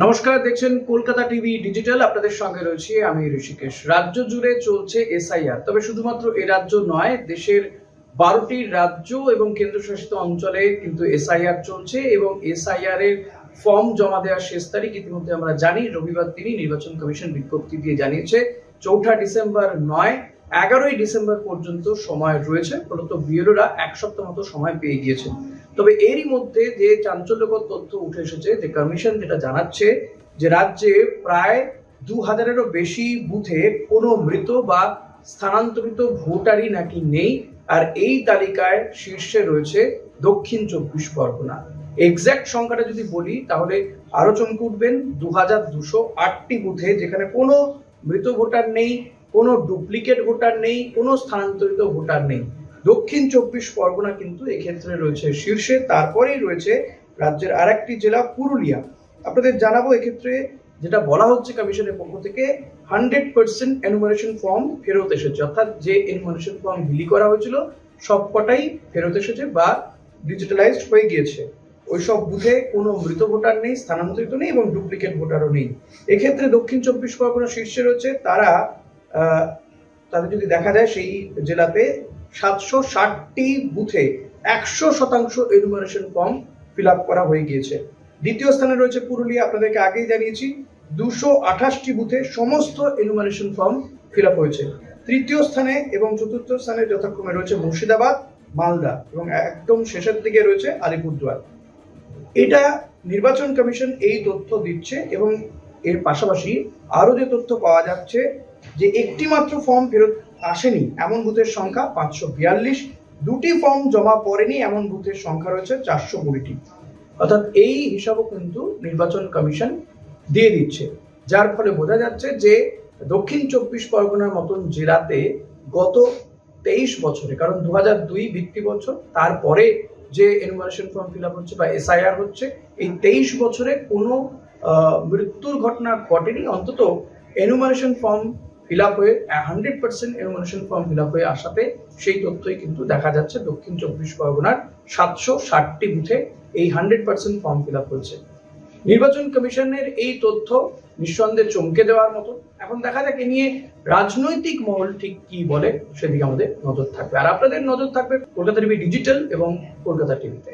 নমস্কার, দেখছেন Kolkata TV digital. আপনাদের সঙ্গে রয়েছি আমি ঋষিকেশ। রাজ্য জুড়ে চলছে এসআইআর, তবে শুধুমাত্র এ রাজ্য নয়, দেশের 12টি রাজ্য এবং কেন্দ্রশাসিত অঞ্চলে কিন্তু এসআইআর চলছে এবং এসআইআর এর ফর্ম জমা দেওয়ার শেষ তারিখ ইতিমধ্যে আমরা জানি রবিবার দিনই নির্বাচন কমিশন বিজ্ঞপ্তি দিয়ে জানিয়েছে 4 ডিসেম্বর নয় 11ই ডিসেম্বর পর্যন্ত সময় রয়েছে। মূলত বিএলওরা এক সপ্তাহ মতো সময় পেয়ে গিয়েছে। তবে এরই মধ্যে যে চাঞ্চল্যকর তথ্য উঠে এসেছে, যে কমিশন যেটা জানাচ্ছে যে রাজ্যে প্রায় 2000-এরও বেশি বুথে কোনো মৃত বা স্থানান্তরিত ভোটারই নাকি নেই। আর এই তালিকায় শীর্ষে রয়েছে দক্ষিণ 24 পরগনা। এক্সাক্ট সংখ্যাটা যদি বলি তাহলে আরো চমকে উঠবেন, 2208টি বুথে যেখানে কোনো মৃত ভোটার নেই, কোনো ডুপ্লিকেট ভোটার নেই, কোনো স্থানান্তরিত ভোটার নেই। দক্ষিণ 24 পরগনা কিন্তু এক্ষেত্রে রয়েছে শীর্ষে। তারপরেই রয়েছে রাজ্যের আরেকটি জেলা পুরুলিয়া। আপনাদের জানাবো, এক্ষেত্রে যেটা বলা হচ্ছে কমিশনের পক্ষ থেকে 100% এনুমারেশন ফর্ম ফেরত এসেছে, অর্থাৎ যে এনুমারেশন ফর্ম বিলি করা হয়েছিল সবকটাই ফেরত এসেছে বা ডিজিটালাইজড হয়ে গিয়েছে। ওইসব বুথে কোনো মৃত ভোটার নেই, স্থানান্তরিত নেই এবং ডুপ্লিকেট ভোটারও নেই। এক্ষেত্রে দক্ষিণ 24 পরগনা শীর্ষে রয়েছে। তাদের যদি দেখা যায় সেই জেলাতে 760টি বুথে 100% এনুমারেশন ফর্ম ফিল আপ করা হয়ে গিয়েছে। দ্বিতীয় স্থানে রয়েছে পুরুলিয়া। আপনাদেরকে আগেই জানিয়েছি 228টি বুথে সমস্ত এনুমারেশন ফর্ম ফিল আপ হয়েছে। তৃতীয় স্থানে এবং চতুর্থ স্থানে যথাক্রমে রয়েছে মুর্শিদাবাদ, মালদা এবং একদম শেষের দিকে রয়েছে আলিপুরদুয়ার। এটা নির্বাচন কমিশন এই তথ্য দিচ্ছে এবং এর পাশাপাশি আরো যে তথ্য পাওয়া যাচ্ছে যে একটি মাত্র ফর্ম ফেরত আসেনি এমন বুথের সংখ্যা 542, দুটি ফর্ম জমা পড়েনি এমন বুথের সংখ্যা রয়েছে 420টি। অর্থাৎ এই হিসাবও কিন্তু নির্বাচন কমিশন দিয়ে দিচ্ছে, যার ফলে বোঝা যাচ্ছে যে দক্ষিণ 24 পরগনার মতন জেলাতে গত 23 বছরে, কারণ 2002 ভিত্তি বছর, তারপরে যে এনুমারেশন ফর্ম ফিল আপ হচ্ছে বা এসআইআর হচ্ছে, এই 23 বছরে কোনো মৃত্যুর ঘটনা ঘটেনি। অন্তত এনুমারেশন ফর্ম ফিল আপ হয়ে 100% এনুমারেশন ফর্ম ফিল আপ হয়ে আসাতে সেই তথ্যই কিন্তু দেখা যাচ্ছে দক্ষিণ 24 পরগনার 760টি বুথে এই 100% ফর্ম ফিল আপ হয়েছে। নির্বাচন কমিশনের এই তথ্য নিঃসন্দেহে চমকে দেওয়ার মতো। এখন দেখা যাক এ নিয়ে রাজনৈতিক মহল ঠিক কি বলে, সেদিকে আমাদের নজর থাকবে। আর আপনাদের নজর থাকবে কলকাতা টিভি ডিজিটাল এবং কলকাতা টিভিতে।